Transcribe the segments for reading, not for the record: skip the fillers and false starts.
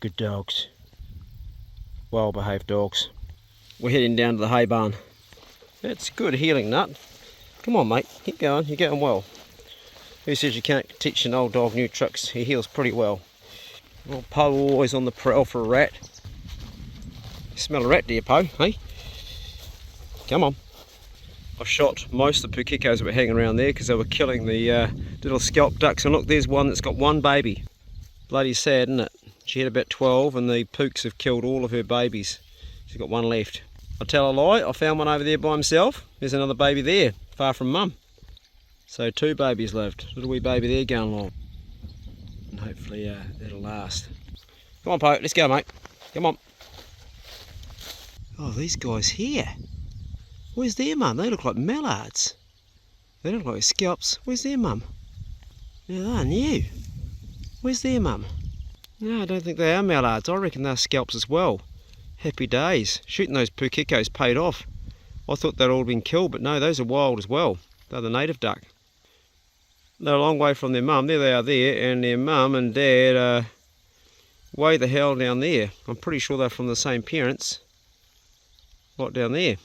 Good dogs. Well behaved dogs. We're heading down to the hay barn. It's good healing nut. Come on mate, keep going, you're going well. Who says you can't teach an old dog new tricks? He heals pretty well. Well, Poe always on the prowl for a rat. Smell a rat, do you, Poe? Hey? Come on. I shot most of the pukekos that were hanging around there because they were killing the little scalp ducks. And look, there's one that's got one baby. Bloody sad, isn't it? She had about 12 and the pooks have killed all of her babies. She's got one left. I'll tell a lie, I found one over there by himself. There's another baby there, far from mum. So 2 babies lived. Little wee baby there going along. And hopefully that'll last. Come on, Poe, let's go, mate. Come on. Oh, these guys here. Where's their mum? They look like mallards. They don't look like scalps. Where's their mum? Yeah, they're new. Where's their mum? No, I don't think they are mallards. I reckon they're scalps as well. Happy days. Shooting those pukekos paid off. I thought they'd all been killed, but no, those are wild as well. They're the native duck. They're a long way from their mum. There they are there, and their mum and dad are way the hell down there. I'm pretty sure they're from the same parents. Right down there.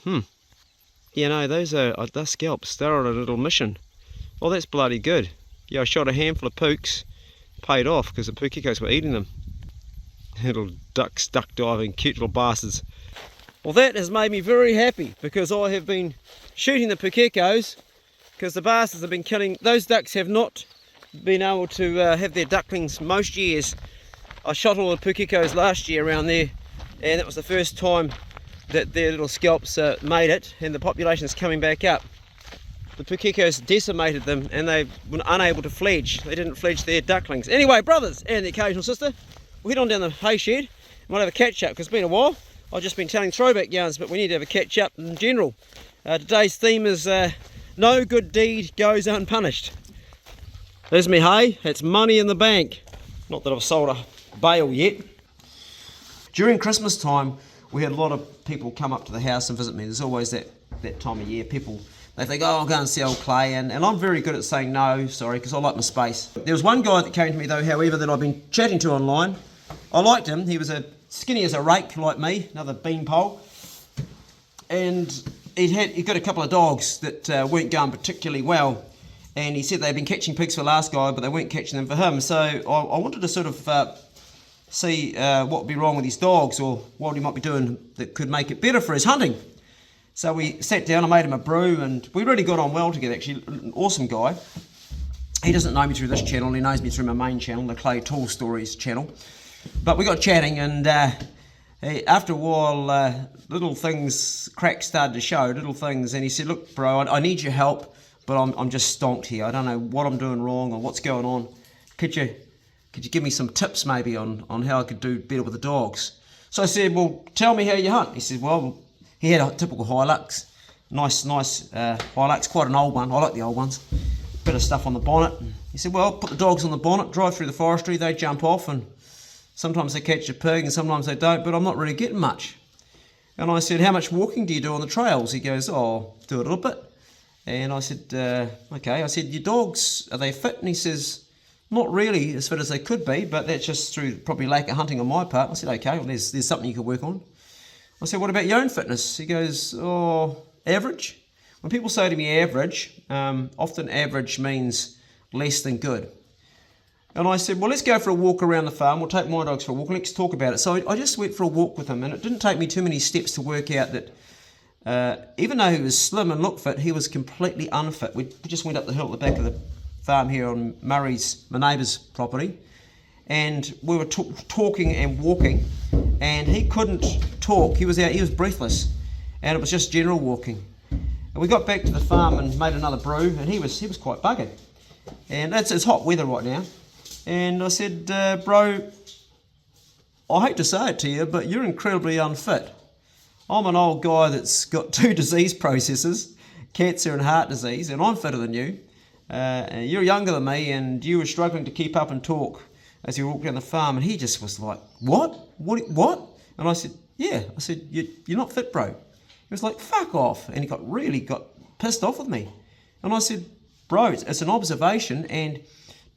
Yeah, no, those are they're scalps. They're on a little mission. Oh, that's bloody good. Yeah, I shot a handful of pooks. Paid off because the pukekos were eating them. Little ducks, duck diving, cute little bastards. Well, that has made me very happy because I have been shooting the pukekos because the bastards have been killing. Those ducks have not been able to have their ducklings most years. I shot all the pukekos last year around there, and it was the first time that their little scalps made it, and the population's coming back up. The pukekos decimated them and they were unable to fledge. They didn't fledge their ducklings. Anyway, brothers and the occasional sister, we'll head on down the hay shed and we'll have a catch up because it's been a while. I've just been telling throwback yarns, but we need to have a catch up in general. Today's theme is no good deed goes unpunished. There's me hay, it's money in the bank. Not that I've sold a bale yet. During Christmas time, we had a lot of people come up to the house and visit me. There's always that time of year. People, they think, oh, I'll go and see old Clay. And I'm very good at saying no, sorry, because I like my space. There was one guy that came to me, though, however, that I've been chatting to online. I liked him. He was skinny as a rake, like me, another beanpole. And he'd got a couple of dogs that weren't going particularly well. And he said they'd been catching pigs for the last guy, but they weren't catching them for him. So I wanted to sort of see what would be wrong with his dogs or what he might be doing that could make it better for his hunting. So we sat down, I made him a brew, and we really got on well together, actually. An awesome guy. He doesn't know me through this channel, he knows me through my main channel, the Clay Tall Stories channel. But we got chatting, and after a while, little things, cracks started to show, little things, and he said, look bro, I need your help, but I'm just stonked here. I don't know what I'm doing wrong or what's going on. Could you give me some tips maybe on how I could do better with the dogs? So I said, well, tell me how you hunt. He said, well, he had a typical Hilux, nice Hilux, quite an old one. I like the old ones. Bit of stuff on the bonnet. He said, well, put the dogs on the bonnet, drive through the forestry, they jump off, and sometimes they catch a pig and sometimes they don't, but I'm not really getting much. And I said, how much walking do you do on the trails? He goes, oh, do a little bit. And I said, okay. I said, your dogs, are they fit? And he says, not really as fit as they could be, but that's just through probably lack of hunting on my part. I said, okay, well, there's something you could work on. I said, what about your own fitness? He goes, oh, average. When people say to me average, often average means less than good. And I said, well, let's go for a walk around the farm. We'll take my dogs for a walk and let's talk about it. So I just went for a walk with him, and it didn't take me too many steps to work out that even though he was slim and looked fit, he was completely unfit. We just went up the hill at the back of the farm here on Murray's, my neighbour's property, and we were talking and walking, and he couldn't talk. He was breathless, and it was just general walking. And we got back to the farm and made another brew, and he was quite buggered. And it's hot weather right now. And I said, bro, I hate to say it to you, but you're incredibly unfit. I'm an old guy that's got 2 disease processes, cancer and heart disease, and I'm fitter than you. And you're younger than me, and you were struggling to keep up and talk as you walked down the farm. And he just was like, what? And I said, yeah. I said, you're not fit, bro. He was like, fuck off. And he really got pissed off with me. And I said, bro, it's an observation, and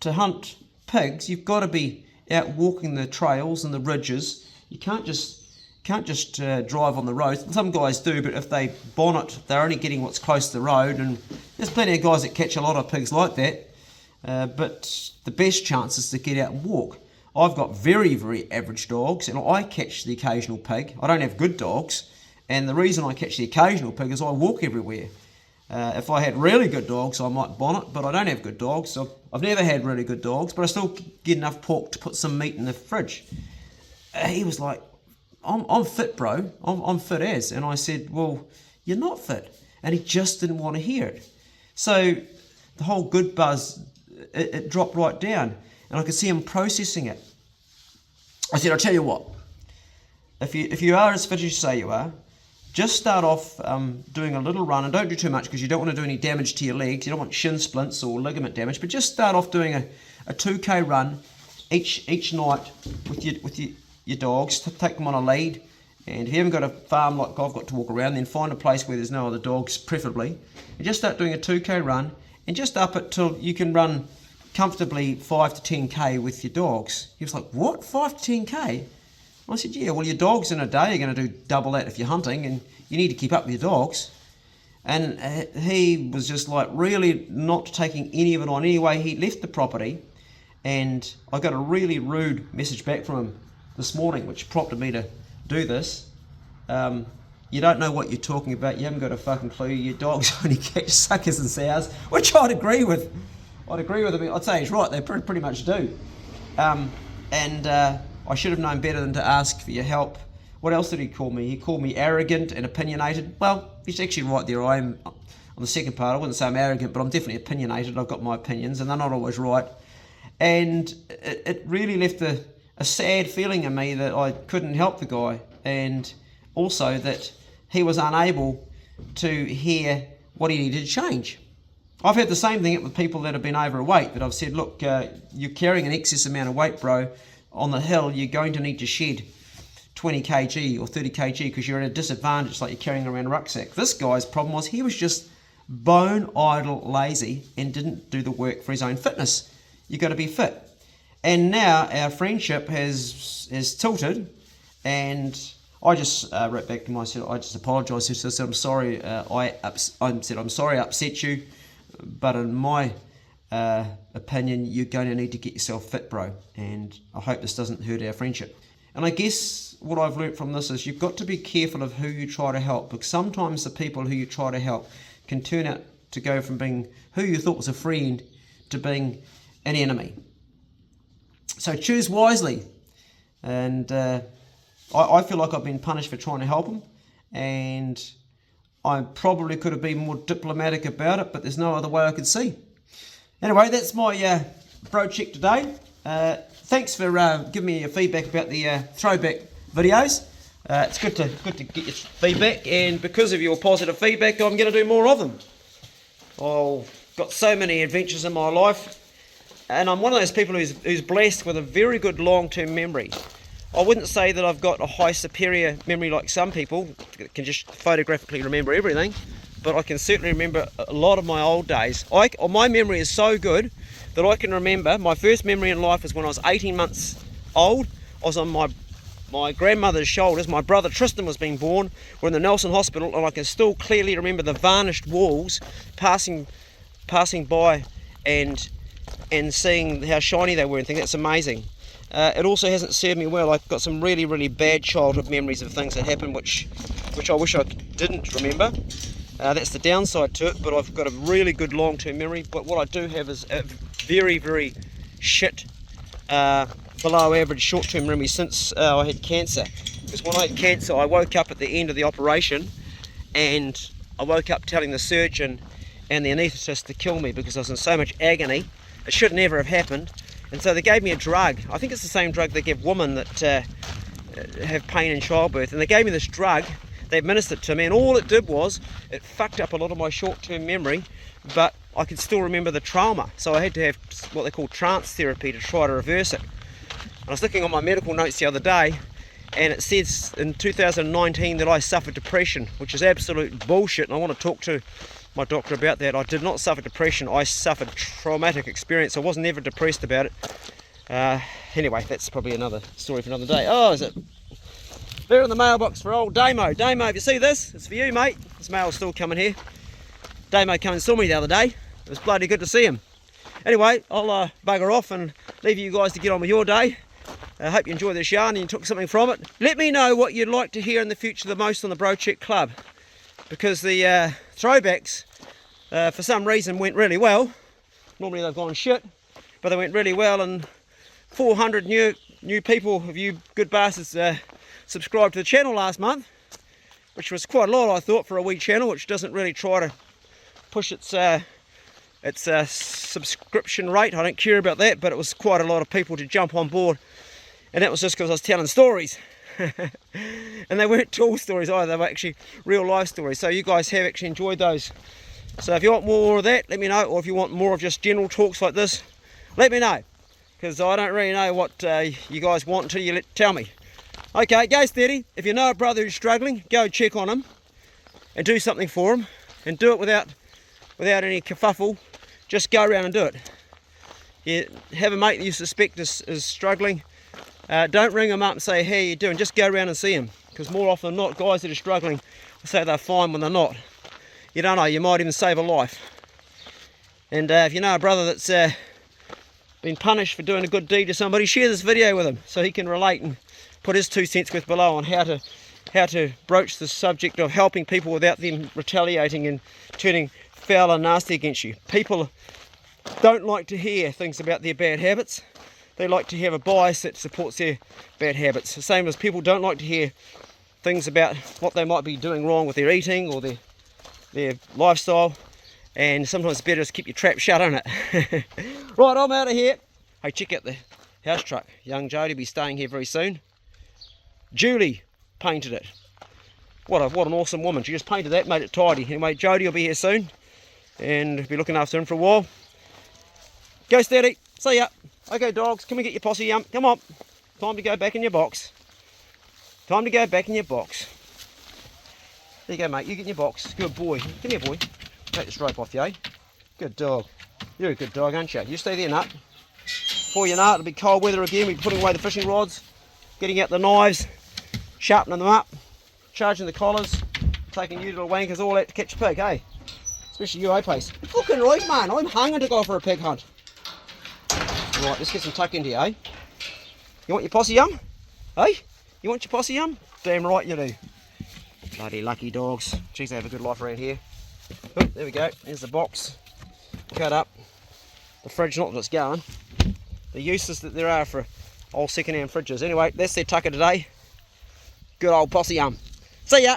to hunt pigs, you've got to be out walking the trails and the ridges, you can't just drive on the road. Some guys do, but if they bonnet, they're only getting what's close to the road, and there's plenty of guys that catch a lot of pigs like that. But the best chance is to get out and walk. I've got very, very average dogs, and I catch the occasional pig. I don't have good dogs, and the reason I catch the occasional pig is I walk everywhere. If I had really good dogs, I might bonnet, but I don't have good dogs. So I've never had really good dogs, but I still get enough pork to put some meat in the fridge. He was like, I'm fit, bro. I'm fit as. And I said, well, you're not fit. And he just didn't want to hear it. So the whole good buzz, it dropped right down. And I could see him processing it. I said, I'll tell you what. If you are as fit as you say you are, just start off doing a little run, and don't do too much because you don't want to do any damage to your legs. You don't want shin splints or ligament damage, but just start off doing a 2k run each night with your dogs. Take them on a lead, and if you haven't got a farm like I've got to walk around, then find a place where there's no other dogs, preferably, and just start doing a 2k run, and just up it till you can run comfortably 5 to 10k with your dogs. He was like, what, 5 to 10k? I said, yeah, well, your dogs in a day are going to do double that if you're hunting, and you need to keep up with your dogs. And he was just like really not taking any of it on. Anyway, he left the property, and I got a really rude message back from him this morning, which prompted me to do this. You don't know what you're talking about. You haven't got a fucking clue. Your dogs only catch suckers and sows, which I'd agree with. him. I'd say he's right. They pretty much do. I should have known better than to ask for your help. What else did he call me? He called me arrogant and opinionated. Well, he's actually right there. I am, on the second part, I wouldn't say I'm arrogant, but I'm definitely opinionated. I've got my opinions, and they're not always right. And it really left a sad feeling in me that I couldn't help the guy, and also that he was unable to hear what he needed to change. I've had the same thing with people that have been overweight, that I've said, look, you're carrying an excess amount of weight, bro. On the hill, you're going to need to shed 20 kg or 30 kg because you're at a disadvantage, like you're carrying around a rucksack. This guy's problem was he was just bone idle lazy and didn't do the work for his own fitness. You've got to be fit. And now our friendship has tilted, and I just wrote back to him. I said, I just apologised. I said, I'm sorry. I'm sorry I upset you, but in my opinion, you're going to need to get yourself fit, bro, and I hope this doesn't hurt our friendship. And I guess what I've learnt from this is you've got to be careful of who you try to help, because sometimes the people who you try to help can turn out to go from being who you thought was a friend to being an enemy. So choose wisely. And I feel like I've been punished for trying to help him, and I probably could have been more diplomatic about it, but there's no other way I could see. Anyway, that's my bro check today. Thanks for giving me your feedback about the throwback videos. It's good to get your feedback, and because of your positive feedback, I'm going to do more of them. I've got so many adventures in my life, and I'm one of those people who's blessed with a very good long-term memory. I wouldn't say that I've got a high superior memory like some people that can just photographically remember everything, but I can certainly remember a lot of my old days. My memory is so good that I can remember, my first memory in life is when I was 18 months old. I was on my grandmother's shoulders. My brother Tristan was being born. We're in the Nelson Hospital, and I can still clearly remember the varnished walls passing by and seeing how shiny they were and think that's amazing. It also hasn't served me well. I've got some really, really bad childhood memories of things that happened which I wish I didn't remember. That's the downside to it, but I've got a really good long-term memory. But what I do have is a very, very shit, below average short-term memory since I had cancer. Because when I had cancer, I woke up at the end of the operation, and I woke up telling the surgeon and the anaesthetist to kill me because I was in so much agony. It should never have happened. And so they gave me a drug. I think it's the same drug they give women that have pain in childbirth. And they gave me this drug. They administered it to me, and all it did was it fucked up a lot of my short-term memory, but I could still remember the trauma. So I had to have what they call trance therapy to try to reverse it. And I was looking on my medical notes the other day, and it says in 2019 that I suffered depression, which is absolute bullshit, and I want to talk to my doctor about that. I did not suffer depression. I suffered traumatic experience. I was never depressed about it. Anyway, that's probably another story for another day. Oh, is it? They're in the mailbox for old Damo. Damo, if you see this, it's for you, mate. This mail's still coming here. Damo came and saw me the other day. It was bloody good to see him. Anyway, I'll bugger off and leave you guys to get on with your day. I hope you enjoyed this yarn and you took something from it. Let me know what you'd like to hear in the future the most on the Brocheck Club, because the throwbacks, for some reason, went really well. Normally they've gone shit, but they went really well, and 400 new people of you good bastards subscribed to the channel last month, which was quite a lot, I thought, for a wee channel which doesn't really try to push its subscription rate. I don't care about that, but it was quite a lot of people to jump on board, and that was just because I was telling stories. And they weren't tall stories either, they were actually real life stories, so you guys have actually enjoyed those. So if you want more of that, let me know, or if you want more of just general talks like this, let me know, because I don't really know what you guys want until you tell me. Okay, go steady. If you know a brother who's struggling, go check on him and do something for him, and do it without any kerfuffle. Just go around and do it. You have a mate that you suspect is struggling, don't ring him up and say, how you doing? Just go around and see him, because more often than not, guys that are struggling will say they're fine when they're not. You don't know, you might even save a life. And if you know a brother that's been punished for doing a good deed to somebody, share this video with him so he can relate and put his 2 cents worth below on how to broach the subject of helping people without them retaliating and turning foul and nasty against you. People don't like to hear things about their bad habits. They like to have a bias that supports their bad habits. The same as people don't like to hear things about what they might be doing wrong with their eating or their lifestyle. And sometimes it's better to keep your trap shut, isn't it? Right, I'm out of here. Hey, check out the house truck. Young Jody will be staying here very soon. Julie painted it. What an awesome woman. She just painted that, made it tidy. Anyway, Jody will be here soon and be looking after him for a while. Go steady. See ya. Okay, dogs, come and get your posse yum. Come on. Time to go back in your box. Time to go back in your box. There you go, mate. You get in your box. Good boy. Come here, boy. Take this rope off you, eh? Good dog. You're a good dog, aren't you? You stay there, Nut. Before you know it, it'll be cold weather again. We'll be putting away the fishing rods, getting out the knives, sharpening them up, charging the collars, taking you little wankers all out to catch a pig, eh? Especially you, eh, Pace? Fucking right, man. I'm hungry to go for a pig hunt. Right, let's get some tuck into you, eh? You want your posse yum? Eh? You want your posse yum? Damn right you do. Bloody lucky dogs. Jeez, they have a good life around here. Oh, there we go. There's the box. Cut up. The fridge, not that it's going. The uses that there are for old second-hand fridges. Anyway, that's their tucker today. Good old posse yum. See ya!